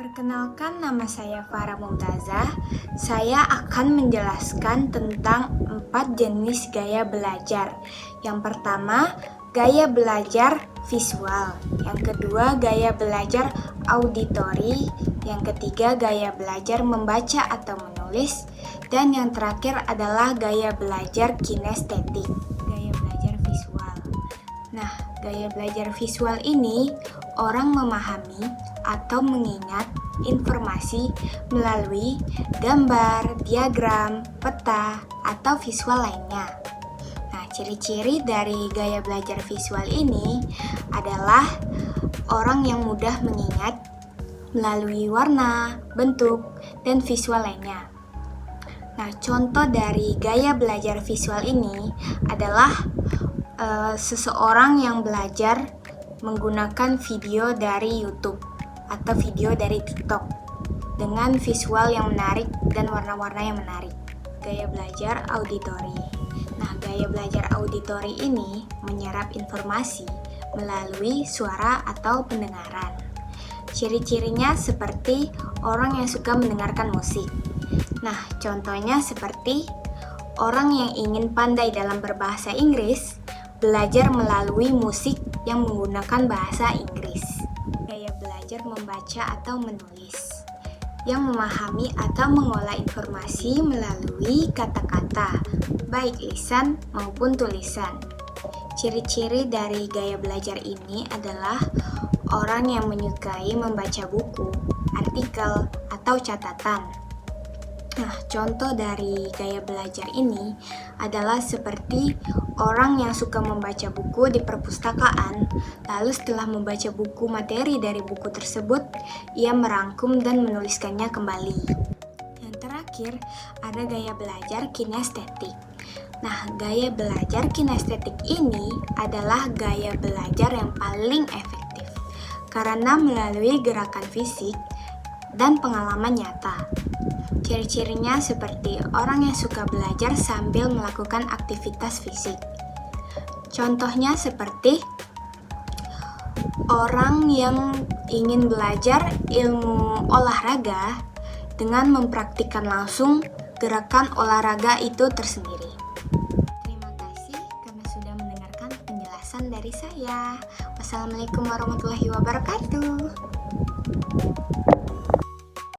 Perkenalkan, nama saya Farah Mumtazah. Saya akan menjelaskan tentang 4 jenis gaya belajar. Yang pertama, gaya belajar visual. Yang kedua, gaya belajar auditori. Yang ketiga, gaya belajar membaca atau menulis. Dan yang terakhir adalah gaya belajar kinestetik. Gaya belajar visual. Nah, gaya belajar visual ini orang memahami atau mengingat informasi melalui gambar, diagram, peta, atau visual lainnya. Nah, ciri-ciri dari gaya belajar visual ini adalah orang yang mudah mengingat melalui warna, bentuk, dan visual lainnya. Nah, contoh dari gaya belajar visual ini adalah seseorang yang belajar menggunakan video dari YouTube atau video dari TikTok dengan visual yang menarik dan warna-warna yang menarik. Gaya belajar auditori. Nah, gaya belajar auditori ini menyerap informasi melalui suara atau pendengaran. Ciri-cirinya seperti orang yang suka mendengarkan musik. Nah, contohnya seperti orang yang ingin pandai dalam berbahasa Inggris, belajar melalui musik yang menggunakan bahasa Inggris. Gaya belajar membaca atau menulis, yang memahami atau mengolah informasi melalui kata-kata, baik lisan maupun tulisan. Ciri-ciri dari gaya belajar ini adalah orang yang menyukai membaca buku, artikel, atau catatan. Nah, contoh dari gaya belajar ini adalah seperti orang yang suka membaca buku di perpustakaan, lalu setelah membaca buku materi dari buku tersebut, ia merangkum dan menuliskannya kembali. Yang terakhir, ada gaya belajar kinestetik. Nah, gaya belajar kinestetik ini adalah gaya belajar yang paling efektif karena melalui gerakan fisik dan pengalaman nyata. Ciri-cirinya seperti orang yang suka belajar sambil melakukan aktivitas fisik. Contohnya seperti orang yang ingin belajar ilmu olahraga dengan mempraktikkan langsung gerakan olahraga itu tersendiri. Terima kasih karena sudah mendengarkan penjelasan dari saya. Wassalamualaikum warahmatullahi wabarakatuh.